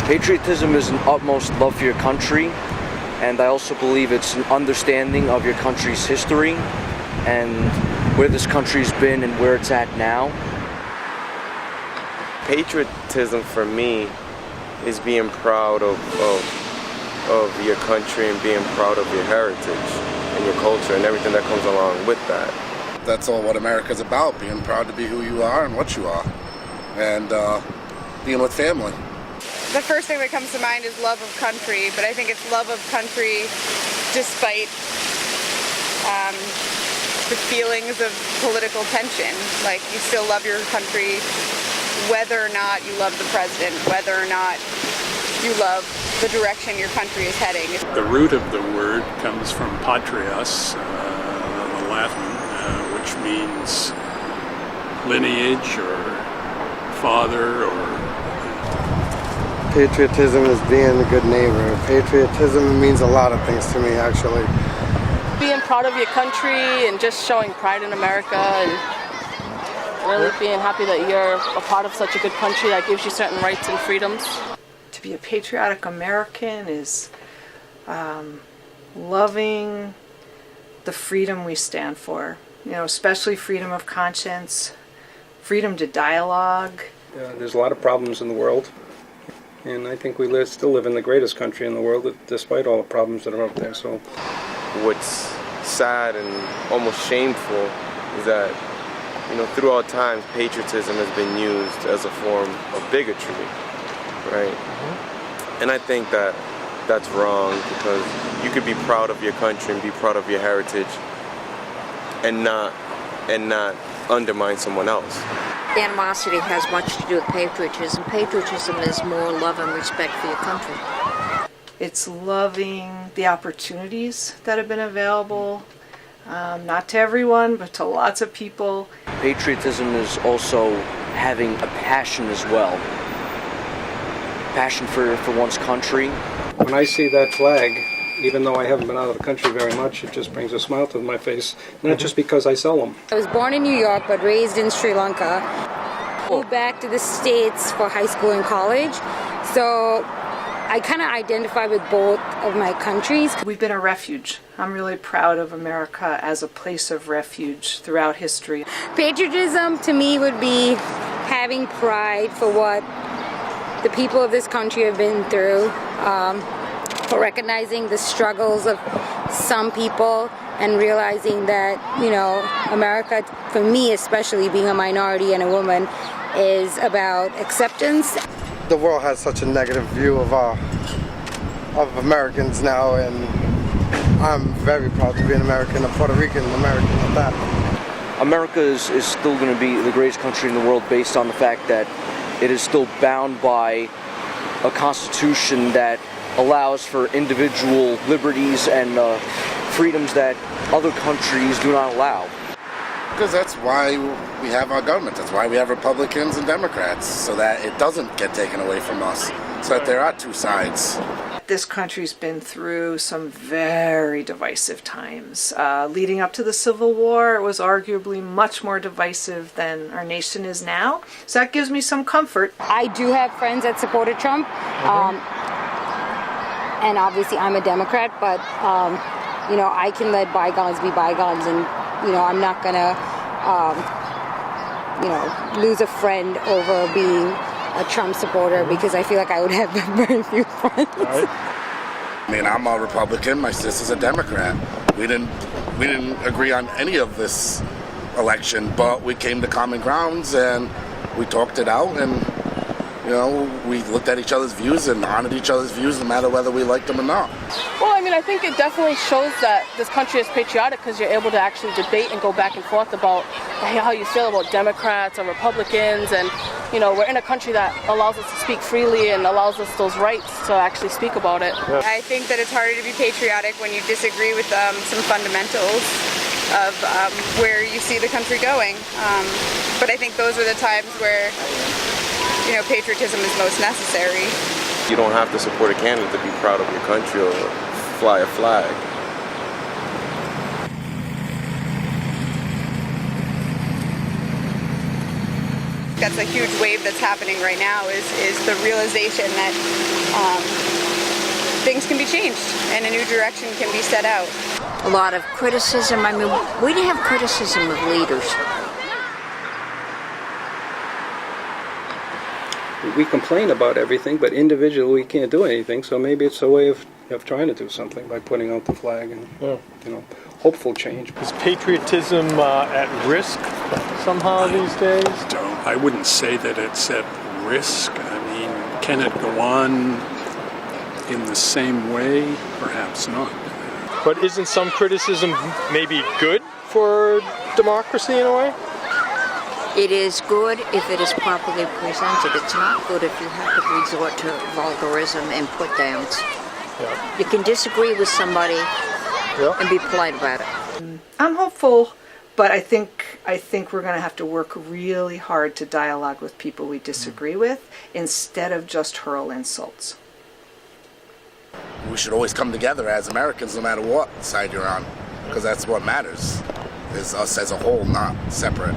Patriotism is an utmost love for your country, and I also believe it's an understanding of your country's history and where this country's been and where it's at now. Patriotism for me is being proud of your country and being proud of your heritage and your culture and everything that comes along with that. That's all what America's about, being proud to be who you are and what you are, and being with family. The first thing that comes to mind is love of country, but I think it's love of country despite the feelings of political tension. Like, you still love your country whether or not you love the president, whether or not you love the direction your country is heading. The root of the word comes from patrios, the Latin, which means lineage or father or... Patriotism is being a good neighbor. Patriotism means a lot of things to me, actually. Being proud of your country and just showing pride in America and really being happy that you're a part of such a good country that gives you certain rights and freedoms. To be a patriotic American is loving the freedom we stand for. You know, especially freedom of conscience, freedom to dialogue. There's a lot of problems in the world. And I think we still live in the greatest country in the world, despite all the problems that are out there. So, what's sad and almost shameful is that, you know, through all times, patriotism has been used as a form of bigotry, right? Mm-hmm. And I think that that's wrong, because you could be proud of your country and be proud of your heritage, and not undermine someone else. Animosity has much to do with patriotism. Patriotism is more love and respect for your country. It's loving the opportunities that have been available, not to everyone, but to lots of people. Patriotism is also having a passion as well. Passion for one's country. when I see that flag, even though I haven't been out of the country very much, it just brings a smile to my face, not just because I sell them. I was born in New York but raised in Sri Lanka. Moved back to the States for high school and college, so I kind of identify with both of my countries. We've been a refuge. I'm really proud of America as a place of refuge throughout history. Patriotism to me would be having pride for what the people of this country have been through, for recognizing the struggles of some people and realizing that, you know, America, for me especially, being a minority and a woman, is about acceptance. The world has such a negative view of Americans now, and I'm very proud to be an American, a Puerto Rican American at that. America is still going to be the greatest country in the world based on the fact that it is still bound by a constitution that allows for individual liberties and freedoms that other countries do not allow. Because that's why we have our government. That's why we have Republicans and Democrats, so that it doesn't get taken away from us, so that there are two sides. This country's been through some very divisive times. Leading up to the Civil War, it was arguably much more divisive than our nation is now. So that gives me some comfort. I do have friends that supported Trump, and obviously I'm a Democrat, but you know, I can let bygones be bygones, and you know, I'm not gonna you know, lose a friend over being a Trump supporter, because I feel like I would have very few friends. I mean, I'm a Republican, my sister's a Democrat. We didn't agree on any of this election, but we came to common grounds and we talked it out, and you know, we looked at each other's views and honored each other's views no matter whether we liked them or not. Well, I mean, I think it definitely shows that this country is patriotic because you're able to actually debate and go back and forth about how you feel about Democrats or Republicans, and you know, we're in a country that allows us to speak freely and allows us those rights to actually speak about it. Yeah. I think that it's harder to be patriotic when you disagree with some fundamentals of where you see the country going. But I think those are the times where, you know, patriotism is most necessary. You don't have to support a candidate to be proud of your country or fly a flag. that's a huge wave that's happening right now is the realization that things can be changed and a new direction can be set out. A lot of criticism. I mean, we didn't have criticism of leaders. We complain about everything, but individually we can't do anything, so maybe it's a way of trying to do something by putting out the flag and, hopeful change. Is patriotism at risk somehow these days? I wouldn't say that it's at risk. I mean, can it go on in the same way? Perhaps not. But isn't some criticism maybe good for democracy in a way? It is good if it is properly presented. It's not good if you have to resort to vulgarism and put-downs. Yeah. You can disagree with somebody and be polite about it. I'm hopeful, but I think we're going to have to work really hard to dialogue with people we disagree with instead of just hurl insults. We should always come together as Americans no matter what side you're on, because that's what matters, is us as a whole, not separate.